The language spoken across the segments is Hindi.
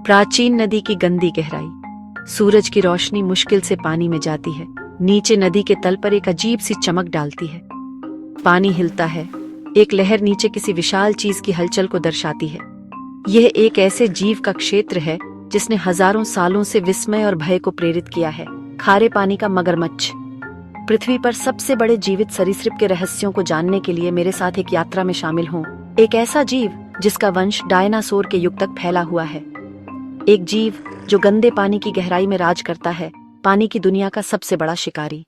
प्राचीन नदी की गंदी गहराई। सूरज की रोशनी मुश्किल से पानी में जाती है। नीचे नदी के तल पर एक अजीब सी चमक डालती है। पानी हिलता है। एक लहर नीचे किसी विशाल चीज की हलचल को दर्शाती है। यह एक ऐसे जीव का क्षेत्र है जिसने हजारों सालों से विस्मय और भय को प्रेरित किया है। खारे पानी का मगरमच्छ। पृथ्वी पर सबसे बड़े जीवित सरीसृप के रहस्यों को जानने के लिए मेरे साथ एक यात्रा में शामिल हों। एक ऐसा जीव जिसका वंश डायनासोर के युग तक फैला हुआ है। एक जीव जो गंदे पानी की गहराई में राज करता है। पानी की दुनिया का सबसे बड़ा शिकारी।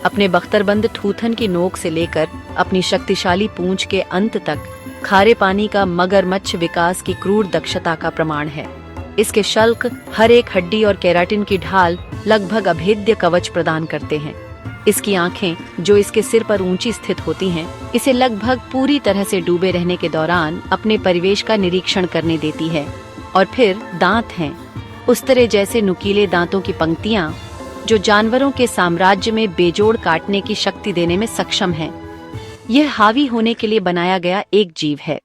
अपने बख्तरबंद ठूथन की नोक से लेकर अपनी शक्तिशाली पूंछ के अंत तक खारे पानी का मगरमच्छ विकास की क्रूर दक्षता का प्रमाण है। इसके शल्क हर एक हड्डी और केराटिन की ढाल लगभग अभेद्य कवच प्रदान करते हैं। इसकी आंखें जो इसके सिर पर ऊंची स्थित होती हैं, इसे लगभग पूरी तरह से डूबे रहने के दौरान अपने परिवेश का निरीक्षण करने देती है। और फिर दांत हैं, उस तरह जैसे नुकीले दांतों की पंक्तियां जो जानवरों के साम्राज्य में बेजोड़ काटने की शक्ति देने में सक्षम हैं। यह हावी होने के लिए बनाया गया एक जीव है।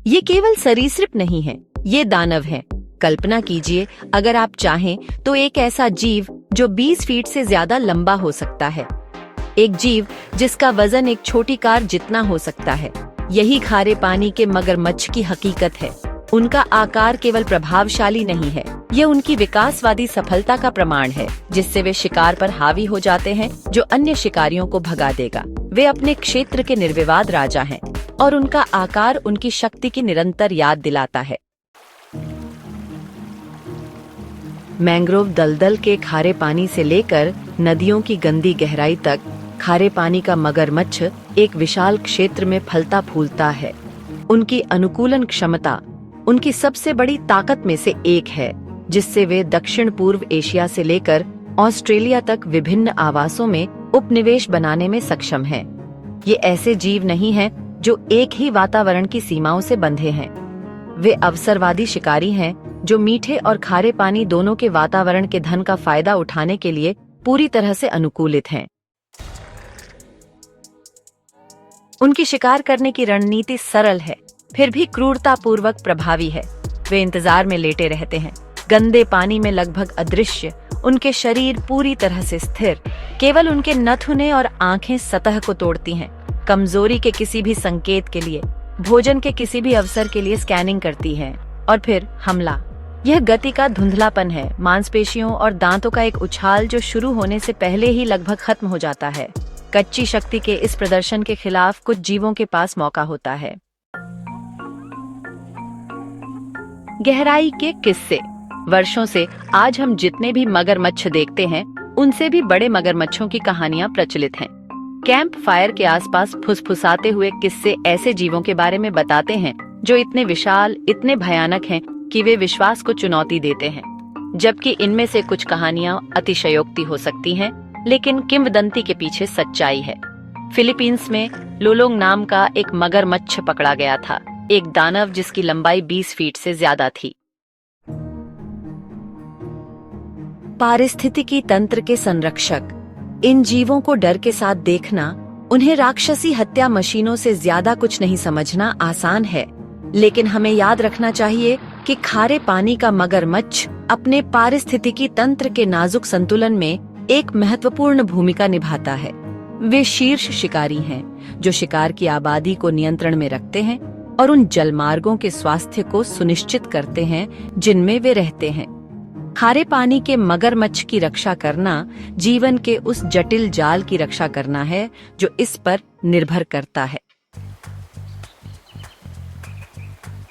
ये केवल सरीसृप नहीं है, ये दानव है। कल्पना कीजिए, अगर आप चाहें तो एक ऐसा जीव जो 20 फीट से ज्यादा लंबा हो सकता है। एक जीव जिसका वजन एक छोटी कार जितना हो सकता है। यही खारे पानी के मगरमच्छ की हकीकत है। उनका आकार केवल प्रभावशाली नहीं है, यह उनकी विकासवादी सफलता का प्रमाण है, जिससे वे शिकार पर हावी हो जाते हैं जो अन्य शिकारियों को भगा देगा। वे अपने क्षेत्र के निर्विवाद राजा हैं और उनका आकार उनकी शक्ति की निरंतर याद दिलाता है। मैंग्रोव दलदल के खारे पानी से लेकर नदियों की गंदी गहराई तक खारे पानी का मगरमच्छ एक विशाल क्षेत्र में फलता फूलता है। उनकी अनुकूलन क्षमता उनकी सबसे बड़ी ताकत में से एक है, जिससे वे दक्षिण पूर्व एशिया से लेकर ऑस्ट्रेलिया तक विभिन्न आवासों में उपनिवेश बनाने में सक्षम हैं। ये ऐसे जीव नहीं हैं जो एक ही वातावरण की सीमाओं से बंधे हैं। वे अवसरवादी शिकारी हैं जो मीठे और खारे पानी दोनों के वातावरण के धन का फायदा उठाने के लिए पूरी तरह से अनुकूलित हैं। उनकी शिकार करने की रणनीति सरल है, फिर भी क्रूरतापूर्वक प्रभावी है। वे इंतजार में लेटे रहते हैं, गंदे पानी में लगभग अदृश्य, उनके शरीर पूरी तरह से स्थिर। केवल उनके नथुने और आंखें सतह को तोड़ती हैं। कमजोरी के किसी भी संकेत के लिए, भोजन के किसी भी अवसर के लिए स्कैनिंग करती हैं और फिर हमला। यह गति का धुंधलापन है, मांसपेशियों और दांतों का एक उछाल जो शुरू होने से पहले ही लगभग खत्म हो जाता है। कच्ची शक्ति के इस प्रदर्शन के खिलाफ कुछ जीवों के पास मौका होता है। गहराई के किस्से। वर्षों से आज हम जितने भी मगरमच्छ देखते हैं, उनसे भी बड़े मगरमच्छों की कहानियां प्रचलित हैं। कैंप फायर के आसपास फुसफुसाते हुए किस्से ऐसे जीवों के बारे में बताते हैं जो इतने विशाल, इतने भयानक हैं कि वे विश्वास को चुनौती देते हैं। जबकि इनमें से कुछ कहानियां अतिशयोक्ति हो सकती हैं, लेकिन किंवदंती के पीछे सच्चाई है। फिलीपींस में लोलोंग नाम का एक मगरमच्छ पकड़ा गया था, एक दानव जिसकी लंबाई 20 फीट से ज्यादा थी। पारिस्थितिकी तंत्र के संरक्षक। इन जीवों को डर के साथ देखना, उन्हें राक्षसी हत्या मशीनों से ज्यादा कुछ नहीं समझना आसान है, लेकिन हमें याद रखना चाहिए कि खारे पानी का मगरमच्छ अपने पारिस्थितिकी तंत्र के नाजुक संतुलन में एक महत्वपूर्ण भूमिका निभाता है। वे शीर्ष शिकारी हैं जो शिकार की आबादी को नियंत्रण में रखते हैं और उन जलमार्गों के स्वास्थ्य को सुनिश्चित करते हैं जिनमें वे रहते हैं। खारे पानी के मगरमच्छ की रक्षा करना जीवन के उस जटिल जाल की रक्षा करना है जो इस पर निर्भर करता है।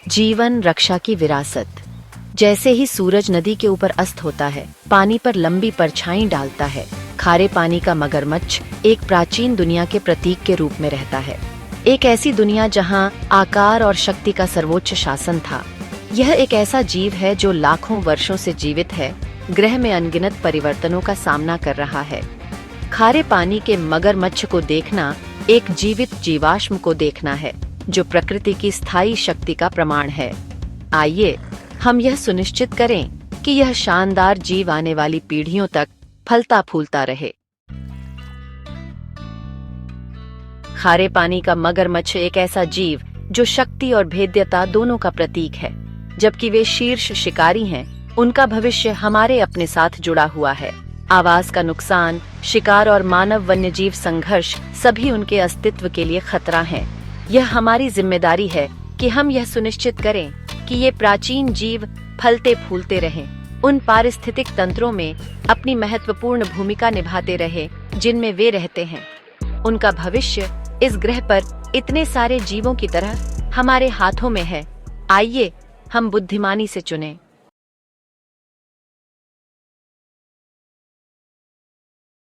जीवन रक्षा की विरासत। जैसे ही सूरज नदी के ऊपर अस्त होता है, पानी पर लंबी परछाई डालता है, खारे पानी का मगरमच्छ एक प्राचीन दुनिया के प्रतीक के रूप में रहता है। एक ऐसी दुनिया जहां आकार और शक्ति का सर्वोच्च शासन था। यह एक ऐसा जीव है जो लाखों वर्षों से जीवित है, ग्रह में अनगिनत परिवर्तनों का सामना कर रहा है। खारे पानी के मगरमच्छ को देखना एक जीवित जीवाश्म को देखना है जो प्रकृति की स्थायी शक्ति का प्रमाण है। आइए हम यह सुनिश्चित करें कि यह शानदार जीव आने वाली पीढ़ियों तक फलता फूलता रहे। खारे पानी का मगरमच्छ एक ऐसा जीव जो शक्ति और भेद्यता दोनों का प्रतीक है। जबकि वे शीर्ष शिकारी हैं, उनका भविष्य हमारे अपने साथ जुड़ा हुआ है। आवास का नुकसान, शिकार और मानव वन्यजीव संघर्ष सभी उनके अस्तित्व के लिए खतरा हैं। यह हमारी जिम्मेदारी है कि हम यह सुनिश्चित करें कि ये प्राचीन जीव फलते फूलते रहें, उन पारिस्थितिक तंत्रों में अपनी महत्वपूर्ण भूमिका निभाते रहें जिनमें वे रहते हैं। उनका भविष्य इस ग्रह पर इतने सारे जीवों की तरह हमारे हाथों में है। आइए हम बुद्धिमानी से चुनें।